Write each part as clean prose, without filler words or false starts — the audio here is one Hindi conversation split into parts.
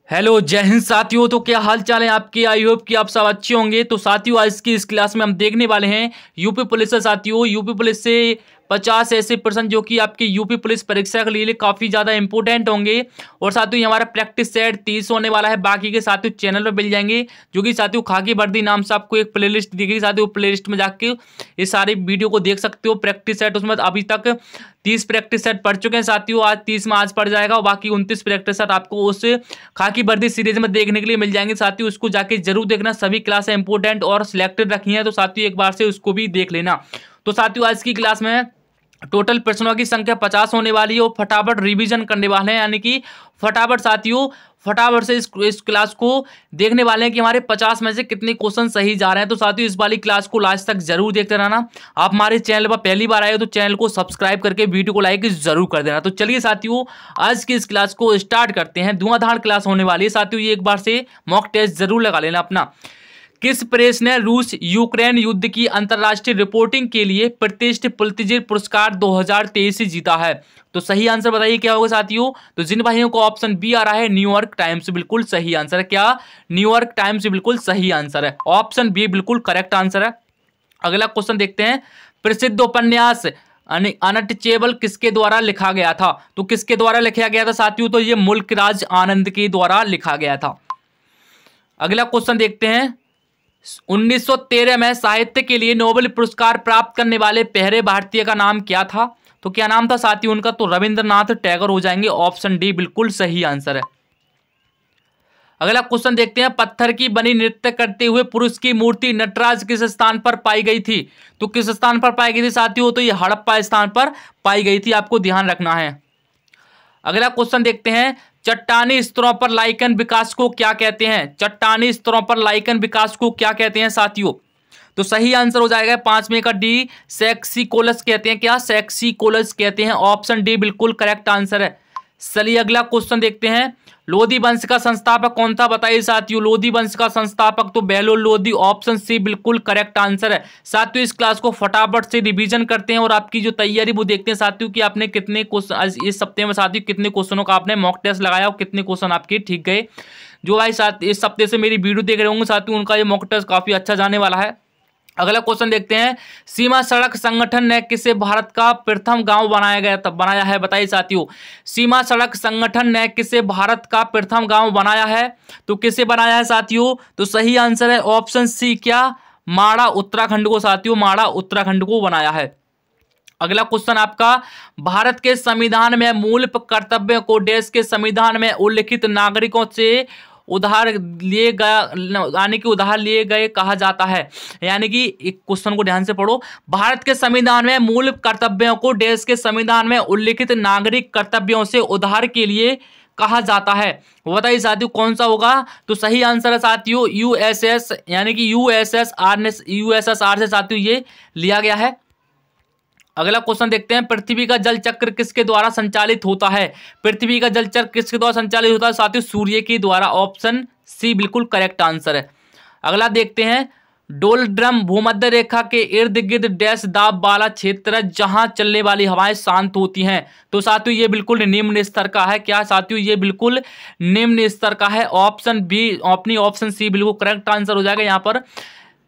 हेलो जय हिंद साथियों। तो क्या हाल चाल है आपके। आई होप कि आप सब अच्छे होंगे। तो साथियों आज की इस क्लास में हम देखने वाले हैं यूपी पुलिस से। साथियों यूपी पुलिस से 50 ऐसे प्रश्न जो कि आपकी यूपी पुलिस परीक्षा के लिए काफ़ी ज़्यादा इंपॉर्टेंट होंगे। और साथियों ये हमारा प्रैक्टिस सेट 30 होने वाला है। बाकी के साथियों चैनल पर मिल जाएंगे, जो कि साथियों खाकी वर्दी नाम से आपको एक प्लेलिस्ट दी गई। साथियों प्लेलिस्ट में जाके ये सारी वीडियो को देख सकते हो। प्रैक्टिस सेट उसमें अभी तक 30 प्रैक्टिस सेट पढ़ चुके हैं साथियों। आज 30 में आज पढ़ जाएगा और बाकी 29 प्रैक्टिस सेट आपको उस खाकी वर्दी सीरीज में देखने के लिए मिल जाएंगे। साथियों उसको जाके जरूर देखना, सभी क्लासें इंपॉर्टेंट और सिलेक्टेड रखी हैं। तो साथियों एक बार से उसको भी देख लेना। तो साथियों आज की क्लास में टोटल प्रश्नों की संख्या 50 होने वाली है और फटाफट रिवीजन करने वाले हैं, यानी कि फटाफट साथियों फटाफट से इस क्लास को देखने वाले हैं कि हमारे 50 में से कितने क्वेश्चन सही जा रहे हैं। तो साथियों इस वाली क्लास को लास्ट तक जरूर देखते रहना। आप हमारे चैनल पर पहली बार आए हो तो चैनल को सब्सक्राइब करके वीडियो को लाइक जरूर कर देना। तो चलिए साथियों आज की इस क्लास को स्टार्ट करते हैं। धुआंधार क्लास होने वाली है साथियों। ये एक बार से मॉक टेस्ट जरूर लगा लेना अपना। किस प्रेस ने रूस यूक्रेन युद्ध की अंतर्राष्ट्रीय रिपोर्टिंग के लिए प्रतिष्ठित पुलित्जर पुरस्कार 2023 जीता है? तो सही आंसर बताइए क्या होगा साथियों। तो जिन भाइयों को ऑप्शन बी आ रहा है न्यूयॉर्क टाइम्स, बिल्कुल सही आंसर है। क्या न्यूयॉर्क टाइम्स बिल्कुल सही आंसर है। ऑप्शन बी बिल्कुल करेक्ट आंसर है। अगला क्वेश्चन देखते हैं। प्रसिद्ध उपन्यास अनटचेबल किसके द्वारा लिखा गया था? तो किसके द्वारा लिखा गया था साथियों? तो ये मुल्कराज आनंद के द्वारा लिखा गया था। अगला क्वेश्चन देखते हैं। 1913 में साहित्य के लिए नोबेल पुरस्कार प्राप्त करने वाले पहले भारतीय का नाम क्या था? तो क्या नाम था साथियों उनका? तो रविंद्रनाथ टैगोर हो जाएंगे। ऑप्शन डी बिल्कुल सही आंसर है। अगला क्वेश्चन देखते हैं। पत्थर की बनी नृत्य करते हुए पुरुष की मूर्ति नटराज किस स्थान पर पाई गई थी? तो किस स्थान पर पाई गई थी साथियों? तो ये हड़प्पा स्थान पर पाई गई थी, आपको ध्यान रखना है। अगला क्वेश्चन देखते हैं। चट्टानी स्तरों पर लाइकन विकास को क्या कहते हैं? चट्टानी स्तरों पर लाइकन विकास को क्या कहते हैं साथियों? तो सही आंसर हो जाएगा 5 का डी, सेक्सिकोलस कहते हैं। क्या सेक्सिकोलस कहते हैं? ऑप्शन डी बिल्कुल करेक्ट आंसर है। चलिए अगला क्वेश्चन देखते हैं। लोधी वंश का संस्थापक कौन था बताइए साथियों। लोधी वंश का संस्थापक तो बेलोर लोधी। ऑप्शन सी बिल्कुल करेक्ट आंसर है। साथियों इस क्लास को फटाफट से रिवीजन करते हैं और आपकी जो तैयारी वो देखते हैं साथियों कि आपने कितने क्वेश्चन इस सप्ताह में साथियों कितने क्वेश्चनों का आपने मॉक टेस्ट लगाया और कितने क्वेश्चन आपके ठीक गए। जो भाई साथ इस सप्ताह से मेरी वीडियो देख रहे होंगे साथियों उनका ये मॉक टेस्ट काफी अच्छा जाने वाला है। अगला क्वेश्चन देखते हैं। सीमा सड़क संगठन ने किसे भारत का प्रथम गांव बनाया है बताइए साथियों। सीमा सड़क संगठन ने किसे भारत का प्रथम गांव बनाया है? तो किसे बनाया है साथियों? तो सही आंसर है ऑप्शन सी, क्या माड़ा उत्तराखंड को साथियों, माड़ा उत्तराखंड को बनाया है। अगला क्वेश्चन आपका। भारत के संविधान में मूल कर्तव्य को देश के संविधान में उल्लिखित नागरिकों से उधार लिए गया, यानी कि उधार लिए गए कहा जाता है। यानी कि एक क्वेश्चन को ध्यान से पढ़ो। भारत के संविधान में मूल कर्तव्यों को देश के संविधान में उल्लिखित नागरिक कर्तव्यों से उधार के लिए कहा जाता है। बताइए साथियों कौन सा होगा? तो सही आंसर है साथियों यूएसएस, यानी कि यूएसएसआर से साथियों ये लिया गया है। अगला क्वेश्चन देखते हैं। पृथ्वी का जल चक्र किसके द्वारा संचालित होता है? पृथ्वी का जल चक्र किसके द्वारा संचालित होता है साथियों? सूर्य के द्वारा। ऑप्शन सी बिल्कुल करेक्ट आंसर है। अगला देखते हैं। डोलड्रम भूमध्य रेखा के इर्द गिर्द डैश दाब वाला क्षेत्र है जहां चलने वाली हवाएं शांत होती हैं। तो साथियों ये बिल्कुल निम्न स्तर का है। क्या साथियों? ये बिल्कुल निम्न स्तर का है। ऑप्शन बी अपनी ऑप्शन सी बिल्कुल करेक्ट आंसर हो जाएगा। यहाँ पर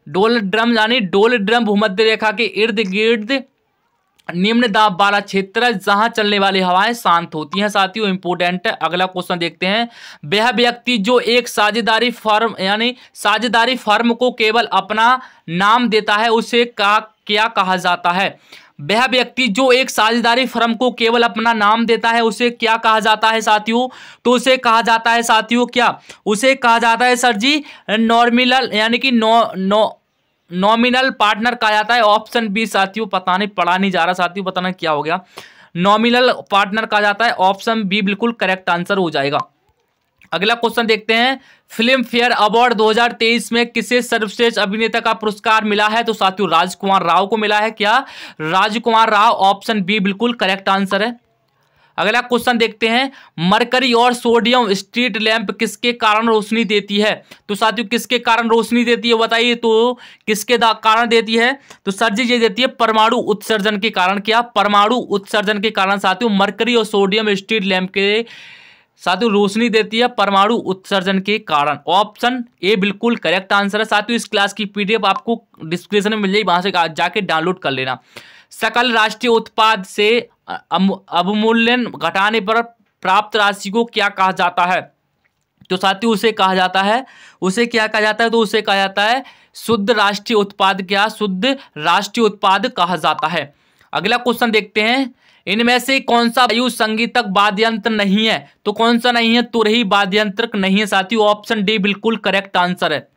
डोलड्रम यानी डोलड्रम भूमध्य रेखा के इर्द गिर्द निम्न दाब वाला क्षेत्र जहां चलने वाली हवाएं शांत होती हैं साथियों, इंपोर्टेंट है। अगला क्वेश्चन देखते हैं। वह व्यक्ति जो एक साझेदारी फर्म यानी साझेदारी फर्म को केवल अपना नाम देता है उसे क्या कहा जाता है? वह व्यक्ति जो एक साझेदारी फर्म को केवल अपना नाम देता है उसे क्या कहा जाता है साथियों? तो उसे कहा जाता है साथियों, क्या उसे कहा जाता है सर जी? नॉमिनल यानी कि नॉमिनल पार्टनर कहा जाता है। ऑप्शन बी साथियों, पता नहीं पढ़ा नहीं जा रहा साथियों, पता नहीं क्या हो गया। नॉमिनल पार्टनर कहा जाता है। ऑप्शन बी बिल्कुल करेक्ट आंसर हो जाएगा। अगला क्वेश्चन देखते हैं। फिल्म फेयर अवार्ड 2023 में किसे सर्वश्रेष्ठ अभिनेता का पुरस्कार मिला है? तो साथियों राजकुमार राव को मिला है। क्या राजकुमार राव? ऑप्शन बी बिल्कुल करेक्ट आंसर है। अगला क्वेश्चन देखते हैं। मरकरी और सोडियम स्ट्रीट लैंप किसके कारण रोशनी देती है? तो साथियों किसके कारण रोशनी देती है बताइए। तो किसके कारण देती है? तो सर जी ये देती है परमाणु उत्सर्जन के कारण। क्या परमाणु उत्सर्जन के कारण साथियों मरकरी और सोडियम स्ट्रीट लैंप के साथियों रोशनी देती है परमाणु उत्सर्जन के कारण। ऑप्शन ए बिल्कुल करेक्ट आंसर है। साथियों इस क्लास की पीडीएफ आपको डिस्क्रिप्शन में मिल जाएगी, वहां से जाके डाउनलोड कर लेना। सकल राष्ट्रीय उत्पाद से अवमूल्यन घटाने पर प्राप्त राशि को क्या कहा जाता है? तो साथियों उसे कहा जाता है, उसे क्या कहा जाता है? तो उसे कहा जाता है शुद्ध राष्ट्रीय उत्पाद। क्या? शुद्ध राष्ट्रीय उत्पाद कहा जाता है। अगला क्वेश्चन देखते हैं, इनमें से कौन सा वायु संगीतक वाद्य यंत्र नहीं है? तो कौन सा नहीं है? तुरही वाद्य यंत्र नहीं है साथियों। ऑप्शन डी बिल्कुल करेक्ट आंसर है।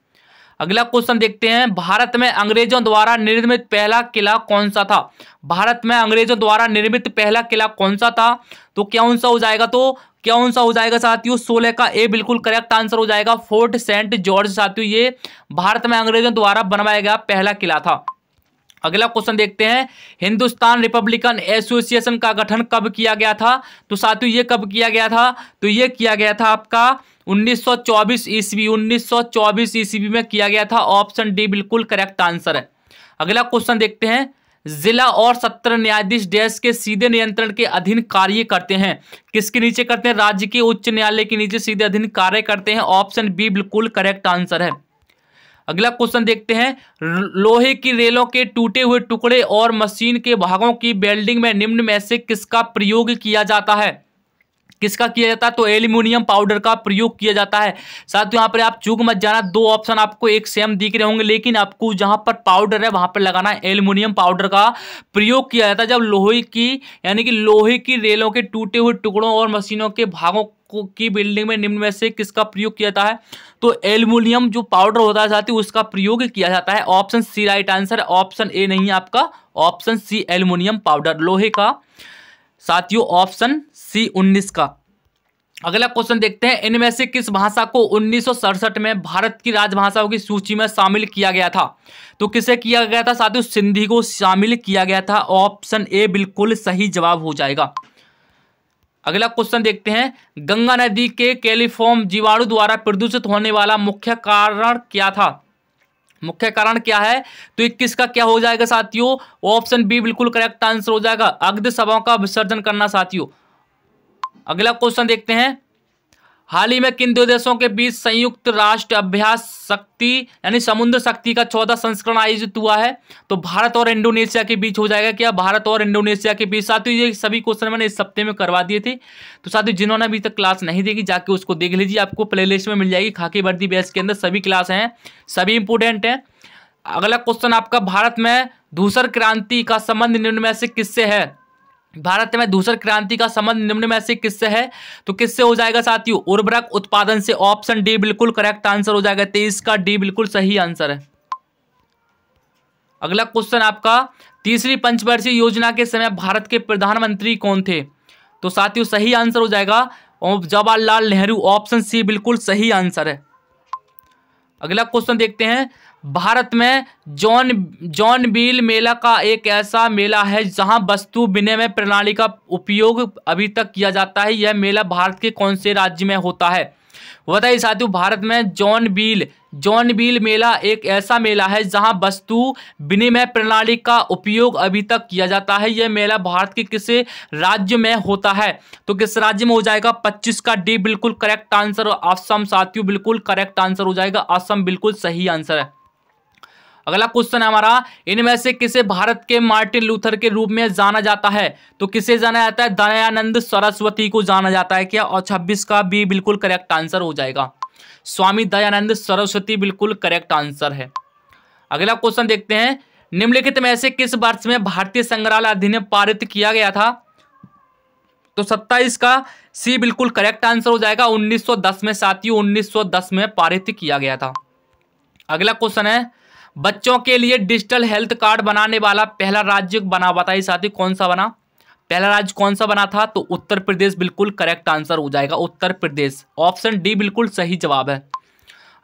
अगला क्वेश्चन देखते हैं, भारत में अंग्रेजों द्वारा निर्मित पहला किला कौन सा था? भारत में अंग्रेजों द्वारा निर्मित पहला किला कौन सा था? तो कौन सा हो जाएगा? तो कौन सा हो जाएगा साथियों? 16 का ए बिल्कुल करेक्ट आंसर हो जाएगा। फोर्ट सेंट जॉर्ज साथियों ये भारत में अंग्रेजों द्वारा बनवाया गया पहला किला था। अगला क्वेश्चन देखते हैं, हिंदुस्तान रिपब्लिकन एसोसिएशन का गठन कब किया गया था? तो साथियों ये कब किया गया था? तो ये किया गया था आपका 1924 ईस्वी। 1924 ईस्वी में किया गया था। ऑप्शन डी बिल्कुल करेक्ट आंसर है। अगला क्वेश्चन देखते हैं, जिला और सत्र न्यायाधीश देश के सीधे नियंत्रण के अधीन कार्य करते हैं। किसके नीचे करते हैं? राज्य के उच्च न्यायालय के नीचे सीधे अधीन कार्य करते हैं। ऑप्शन बी बिल्कुल करेक्ट आंसर है। अगला क्वेश्चन देखते हैं, लोहे की रेलों के टूटे हुए टुकड़े और मशीन के भागों की वेल्डिंग में निम्न में से किसका प्रयोग किया जाता है? किसका किया जाता है? तो एल्यूमिनियम पाउडर का प्रयोग किया जाता है। साथियों यहाँ पर आप चूक मत जाना, दो ऑप्शन आपको एक सेम दिख रहे होंगे, लेकिन आपको जहां पर पाउडर है वहां पर लगाना है एल्यूमिनियम पाउडर का प्रयोग किया जाता है जब लोहे की यानी कि लोहे की रेलों के टूटे हुए टुकड़ों और मशीनों के भागों की बिल्डिंग में निम्न में से किसका प्रयोग किया जाता है? तो एल्यूमिनियम जो पाउडर होता है साथियों उसका प्रयोग किया जाता है। ऑप्शन सी राइट आंसर है। ऑप्शन ए नहीं है आपका, ऑप्शन सी एल्यूमिनियम पाउडर लोहे का साथियों। ऑप्शन सी 19 का। अगला क्वेश्चन देखते हैं, इनमें से किस भाषा को 1967 में भारत की राजभाषाओं की सूची में शामिल किया गया था? तो किसे किया गया था साथियों? सिंधी को शामिल किया गया था। ऑप्शन ए बिल्कुल सही जवाब हो जाएगा। अगला क्वेश्चन देखते हैं, गंगा नदी के कैलिफॉर्म जीवाणु द्वारा प्रदूषित होने वाला मुख्य कारण क्या था? मुख्य कारण क्या है? तो 21 का क्या हो जाएगा साथियों? ऑप्शन बी बिल्कुल करेक्ट आंसर हो जाएगा, अग्ध शवों का विसर्जन करना साथियों। अगला क्वेश्चन देखते हैं, हाल ही में किन दो देशों के बीच संयुक्त राष्ट्र अभ्यास शक्ति यानी समुद्र शक्ति का 14 संस्करण आयोजित हुआ है? तो भारत और इंडोनेशिया के बीच हो जाएगा। क्या? भारत और इंडोनेशिया के बीच। साथियों ये सभी क्वेश्चन मैंने इस हफ्ते में करवा दिए थे, तो साथियों जिन्होंने अभी तक क्लास नहीं देखी जाके उसको देख लीजिए, आपको प्लेलिस्ट में मिल जाएगी। खाकी वर्दी बैच के अंदर सभी क्लास हैं, सभी इंपोर्टेंट हैं। अगला क्वेश्चन आपका, भारत में धूसर क्रांति का संबंध निम्न में से किससे है? भारत में धूसर क्रांति का संबंध निम्न में से किससे है? तो किससे हो जाएगा साथियों? उर्वरक उत्पादन से। ऑप्शन डी बिल्कुल करेक्ट आंसर हो जाएगा। 23 का डी बिल्कुल सही आंसर है। अगला क्वेश्चन आपका, तीसरी पंचवर्षीय योजना के समय भारत के प्रधानमंत्री कौन थे? तो साथियों सही आंसर हो जाएगा जवाहरलाल नेहरू। ऑप्शन सी बिल्कुल सही आंसर है। अगला क्वेश्चन देखते हैं, भारत में जॉन बील मेला का एक ऐसा मेला है जहां वस्तु विनिमय प्रणाली का उपयोग अभी तक किया जाता है। यह मेला भारत के कौन से राज्य में होता है? बताइए साथियों, भारत में जॉन बील मेला एक ऐसा मेला है जहां वस्तु विनिमय प्रणाली का उपयोग अभी तक किया जाता है। यह मेला भारत के किस राज्य में होता है? तो किस राज्य में हो जाएगा? 25 का डी बिल्कुल करेक्ट आंसर। असम साथियों बिल्कुल करेक्ट आंसर हो जाएगा। असम बिल्कुल सही आंसर है। अगला क्वेश्चन है हमारा, इनमें से किसे भारत के मार्टिन लूथर के रूप में जाना जाता है? तो किसे जाना जाता है? दयानंद सरस्वती को जाना जाता है। क्या? और 26 का बी बिल्कुल करेक्ट आंसर हो जाएगा। स्वामी दयानंद सरस्वती बिल्कुल करेक्ट आंसर है। अगला क्वेश्चन देखते हैं, निम्नलिखित में से किस वर्ष में भारतीय संग्रहालय अधिनियम पारित किया गया था? तो 27 का सी बिल्कुल करेक्ट आंसर हो जाएगा। 1910 में साथियों, 1910 में पारित किया गया था। अगला क्वेश्चन है, बच्चों के लिए डिजिटल हेल्थ कार्ड बनाने वाला पहला राज्य बना। बताइए साथी कौन सा बना? पहला राज्य कौन सा बना था? तो उत्तर प्रदेश बिल्कुल करेक्ट आंसर हो जाएगा। उत्तर प्रदेश। ऑप्शन डी बिल्कुल सही जवाब है।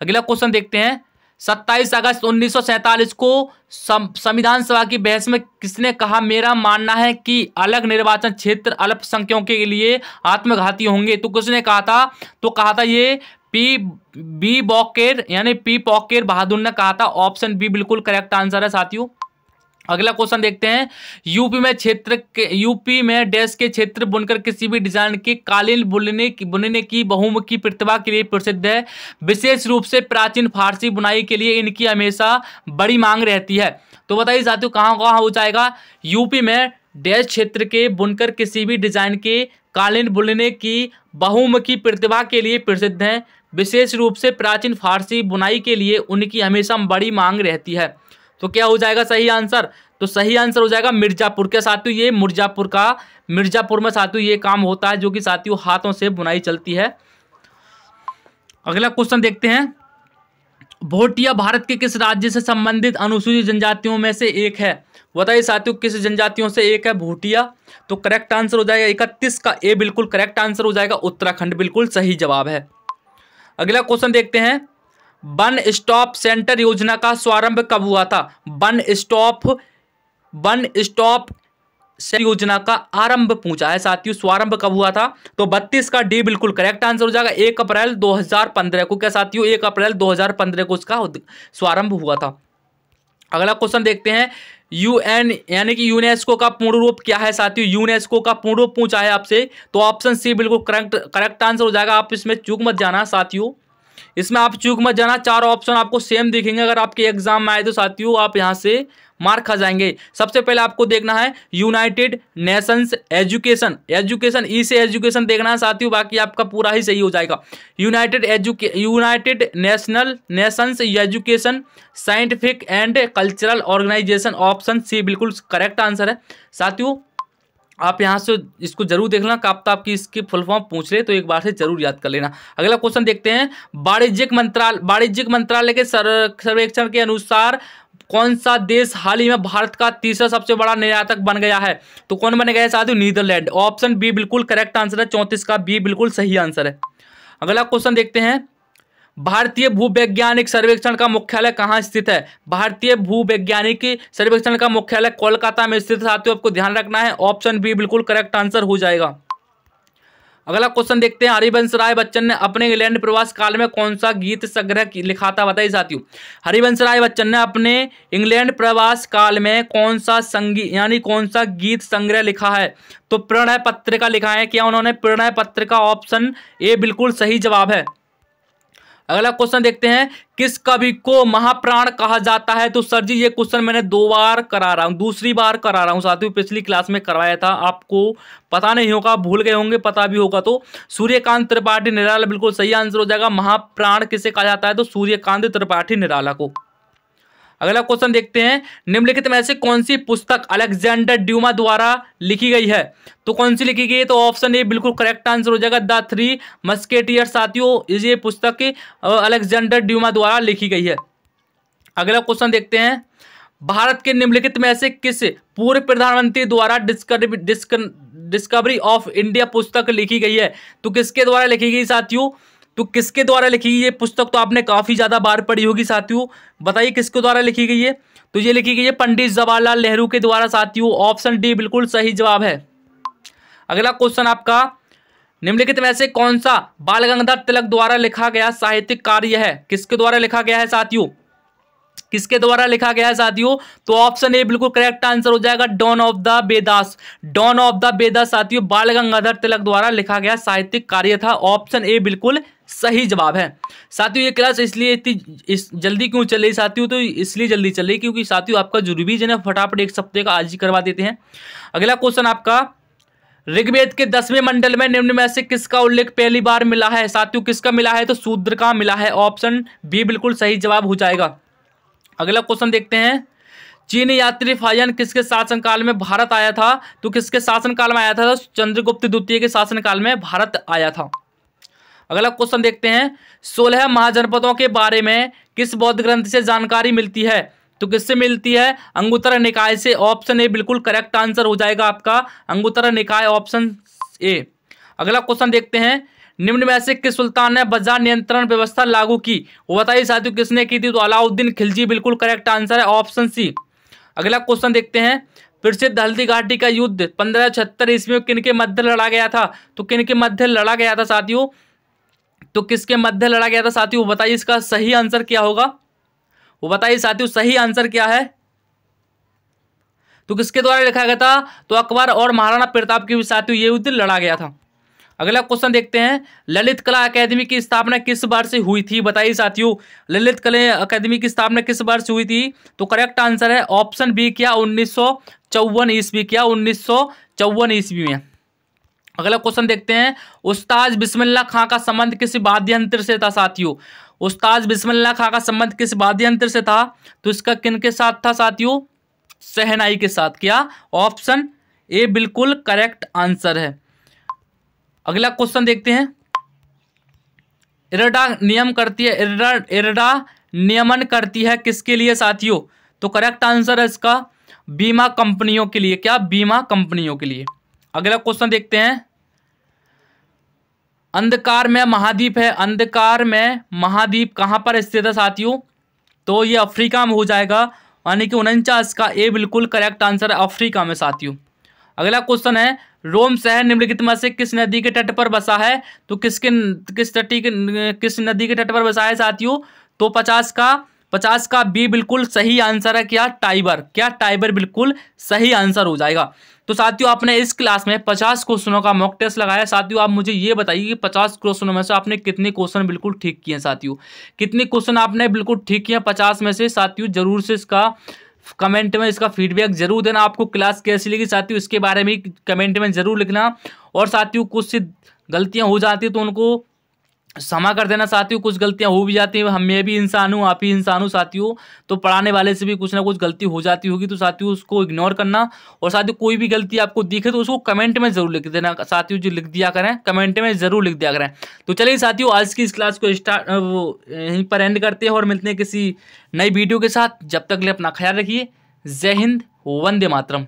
अगला क्वेश्चन देखते हैं, 27 अगस्त 1947 को संविधान सभा की बहस में किसने कहा, मेरा मानना है कि अलग निर्वाचन क्षेत्र अल्पसंख्यकों के लिए आत्मघाती होंगे? तो किसने कहा था? तो कहा था ये पी पॉकेर बहादुर ने कहा था। ऑप्शन बी बिल्कुल करेक्ट आंसर है साथियों। अगला क्वेश्चन देखते हैं, यूपी में डैश के क्षेत्र बुनकर किसी भी डिजाइन के कालीन बुनने की बहुमुखी प्रतिभा के लिए प्रसिद्ध है। विशेष रूप से प्राचीन फारसी बुनाई के लिए इनकी हमेशा बड़ी मांग रहती है। तो बताइए साथियों कहाँ कहाँ हो जाएगा, यूपी में डैश क्षेत्र के बुनकर किसी भी डिजाइन के कालीन बुनने की बहुमुखी प्रतिभा के लिए प्रसिद्ध हैं। विशेष रूप से प्राचीन फारसी बुनाई के लिए उनकी हमेशा बड़ी मांग रहती है। तो क्या हो जाएगा सही आंसर, तो सही आंसर हो जाएगा मिर्जापुर के साथियों, ये मिर्जापुर में साथियों ये काम होता है, जो कि साथियों हाथों से बुनाई चलती है। अगला क्वेश्चन देखते हैं, भोटिया भारत के किस राज्य से संबंधित अनुसूचित जनजातियों में से एक है। बताइए साथियों किस जनजातियों से एक है भोटिया। तो करेक्ट आंसर हो जाएगा 31 का ए बिल्कुल करेक्ट आंसर हो जाएगा, उत्तराखंड बिल्कुल सही जवाब है। अगला क्वेश्चन देखते हैं, वन स्टॉप सेंटर योजना का शुभारंभ कब हुआ था। वन स्टॉप योजना का आरंभ पूछा है साथियों, शुभारंभ कब हुआ था। तो 32 का डी बिल्कुल करेक्ट आंसर हो जाएगा, 1 अप्रैल 2015 को। क्या साथियों 1 अप्रैल 2015 को इसका शुभारंभ हुआ था। अगला क्वेश्चन देखते हैं, यूएन यानी कि यूनेस्को का पूर्ण रूप क्या है साथियों। यूनेस्को का पूर्ण रूप पूछा है आपसे, तो ऑप्शन सी बिल्कुल करेक्ट आंसर हो जाएगा। आप इसमें चूक मत जाना साथियों, इसमें आप चूक मत जाना। 4 ऑप्शन आपको सेम दिखेंगे, अगर आपके एग्जाम में आए तो साथियों आप यहां से मार्क खा जाएंगे। सबसे पहले आपको देखना है यूनाइटेड नेशंस एजुकेशन ई से एजुकेशन देखना है साथियों, बाकी आपका पूरा ही सही हो जाएगा। United Nations education scientific and cultural organisation, option C बिल्कुल करेक्ट आंसर है साथियों। आप यहाँ से इसको जरूर देख लेना, आपकी इसकी फुल फॉर्म पूछ ले तो एक बार से जरूर याद कर लेना। अगला क्वेश्चन देखते हैं, वाणिज्यिक मंत्रालय के सर्वेक्षण के अनुसार कौन सा देश हाल ही में भारत का तीसरा सबसे बड़ा निर्यातक बन गया है। तो कौन बन गया है साथियों, नीदरलैंड। ऑप्शन बी बिल्कुल करेक्ट आंसर है, 34 का बी बिल्कुल सही आंसर है। अगला क्वेश्चन देखते हैं, भारतीय भूवैज्ञानिक सर्वेक्षण का मुख्यालय कहाँ स्थित है। भारतीय भूवैज्ञानिक सर्वेक्षण का मुख्यालय कोलकाता में स्थित है साथियों, आपको ध्यान रखना है। ऑप्शन बी बिल्कुल करेक्ट आंसर हो जाएगा। अगला क्वेश्चन देखते हैं, हरिवंश राय बच्चन ने अपने इंग्लैंड प्रवास काल में कौन सा गीत संग्रह लिखा था। बताइए साथियों हरिवंश राय बच्चन ने अपने इंग्लैंड प्रवास काल में कौन सा गीत संग्रह लिखा है। तो प्रणय पत्रिका लिखा है। क्या उन्होंने प्रणय पत्रिका, ऑप्शन ए बिल्कुल सही जवाब है। अगला क्वेश्चन देखते हैं, किस कवि को महाप्राण कहा जाता है। तो सर जी ये क्वेश्चन मैंने 2 बार करा रहा हूं, दूसरी बार करा रहा हूं साथियों, पिछली क्लास में करवाया था, आपको पता नहीं होगा, भूल गए होंगे, पता भी होगा तो सूर्यकांत त्रिपाठी निराला बिल्कुल सही आंसर हो जाएगा। महाप्राण किसे कहा जाता है, तो सूर्यकांत त्रिपाठी निराला को। अगला क्वेश्चन देखते हैं, निम्नलिखित में से कौन सी पुस्तक अलेक्जेंडर ड्यूमा द्वारा लिखी गई है। तो कौन सी लिखी गई है, तो ऑप्शन ए बिल्कुल करेक्ट आंसर हो जाएगा, द 3 मस्केटियर्स साथियों, ये पुस्तक अलेक्जेंडर ड्यूमा द्वारा लिखी गई है। अगला क्वेश्चन देखते हैं, भारत के निम्नलिखित में से किस पूर्व प्रधानमंत्री द्वारा डिस्कवरी ऑफ इंडिया पुस्तक लिखी गई है। तो किसके द्वारा लिखी गई साथियों, तो किसके द्वारा लिखी गई ये पुस्तक, तो आपने काफी ज्यादा बार पढ़ी होगी साथियों, बताइए किसके द्वारा लिखी गई है। तो ये लिखी गई है पंडित जवाहरलाल नेहरू के द्वारा साथियों, ऑप्शन डी बिल्कुल सही जवाब है। अगला क्वेश्चन आपका, निम्नलिखित में से कौन सा बाल गंगाधर तिलक द्वारा लिखा गया साहित्यिक कार्य है। किसके द्वारा लिखा गया है साथियों, किसके द्वारा लिखा गया है साथियों, तो ऑप्शन ए बिल्कुल करेक्ट आंसर हो जाएगा, डॉन ऑफ द वेदास साथियों, बाल गंगाधर तिलक द्वारा लिखा गया साहित्यिक कार्य था। ऑप्शन ए बिल्कुल सही जवाब है साथियों। ये क्लास इसलिए इतनी जल्दी क्यों चल रही साथियों, तो इसलिए जल्दी चल रही क्योंकि साथियों आपका जो रिवीजन है फटाफट एक सप्ताह का आज ही करवा देते हैं। अगला क्वेश्चन आपका, ऋग्वेद के 10वें मंडल में निम्न में से किसका उल्लेख पहली बार मिला है साथियों, किसका मिला है, तो शूद्र का मिला है। ऑप्शन बी बिल्कुल सही जवाब हो जाएगा। अगला क्वेश्चन देखते हैं, चीनी यात्री फायन किसके शासनकाल में भारत आया था। तो किसके शासनकाल में आया था, तो चंद्रगुप्त द्वितीय के शासनकाल में भारत आया था। अगला क्वेश्चन देखते हैं, 16 महाजनपदों के बारे में किस बौद्ध ग्रंथ से जानकारी मिलती है। तो किससे मिलती है, अंगुत्तर निकाय से। ऑप्शन ए बिल्कुल करेक्ट आंसर हो जाएगा आपका, अंगुत्तर निकाय, ऑप्शन ए। अगला क्वेश्चन देखते हैं, निम्न में से किस सुल्तान ने बाजार नियंत्रण व्यवस्था लागू की। वो बताइए साथियों किसने की थी, तो अलाउद्दीन खिलजी बिल्कुल करेक्ट आंसर है, ऑप्शन सी। अगला क्वेश्चन देखते हैं, प्रसिद्ध हल्दी घाटी का युद्ध 1576 ईस्वी में किनके मध्य लड़ा गया था। तो किनके मध्य लड़ा गया था साथियों, तो किसके मध्य लड़ा गया था साथियों, वो बताइए इसका सही आंसर क्या होगा, वो बताइए साथियों सही आंसर क्या है। तो किसके द्वारा लिखा गया था? तो अकबर और महाराणा प्रताप के साथ ये युद्ध लड़ा गया था। अगला क्वेश्चन देखते हैं, ललित कला अकादमी की स्थापना किस वर्ष से हुई थी? बताइए साथियों, ललित कला अकादमी की स्थापना किस वर्ष से हुई थी? तो करेक्ट आंसर है ऑप्शन बी, क्या 1954 ईस्वी, क्या 1954 ईस्वी में। अगला क्वेश्चन देखते हैं, उस्ताद बिस्मिल्लाह खां का संबंध किस वाद्य यंत्र से था साथियों? उस्ताद बिस्मिल्लाह खां का संबंध किस वाद्य यंत्र से था? तो इसका किन के साथ था साथियों? शहनाई के साथ, क्या ऑप्शन ए बिल्कुल करेक्ट आंसर है। अगला क्वेश्चन देखते हैं, इरडा नियम करती है, इरडा नियमन करती है किसके लिए साथियों? तो करेक्ट आंसर है इसका बीमा कंपनियों के लिए, क्या बीमा कंपनियों के लिए। अगला क्वेश्चन देखते हैं, अंधकार में महाद्वीप है, अंधकार में महाद्वीप कहां पर स्थित है साथियों? तो ये अफ्रीका में हो जाएगा, यानी कि 49 का ए बिल्कुल करेक्ट आंसर है अफ्रीका में साथियों। अगला क्वेश्चन है, रोम शहर निम्नलिखित में से किस नदी के तट पर बसा है? तो किस नदी के तट पर बसा है साथियों? तो 50 का बी बिल्कुल सही आंसर है, क्या टाइबर, क्या टाइबर बिल्कुल सही आंसर हो जाएगा। तो साथियों आपने इस क्लास में 50 क्वेश्चनों का मॉक टेस्ट लगाया। साथियों आप मुझे ये बताइए कि 50 क्वेश्चनों में से आपने कितने क्वेश्चन बिल्कुल ठीक किए साथियों? कितने क्वेश्चन आपने बिल्कुल ठीक किए 50 में से? साथियों जरूर से इसका कमेंट में इसका फीडबैक जरूर देना। आपको क्लास कैसी लगी साथियों इसके बारे में कमेंट में जरूर लिखना। और साथियों कुछ से गलतियां हो जाती है तो उनको क्षमा कर देना साथियों, कुछ गलतियां हो भी जाती हैं, मैं भी इंसान हूं, आप ही इंसान हूं साथियों, तो पढ़ाने वाले से भी कुछ ना कुछ गलती हो जाती होगी, तो साथियों उसको इग्नोर करना। और साथियों कोई भी गलती आपको दिखे तो उसको कमेंट में जरूर लिख देना साथियों, जो लिख दिया करें कमेंट में जरूर लिख दिया करें। तो चलिए साथियों आज की इस क्लास को यहीं पर एंड करते हैं और मिलते हैं किसी नई वीडियो के साथ। जब तक ले अपना ख्याल रखिए। जय हिंद, वंदे मातरम।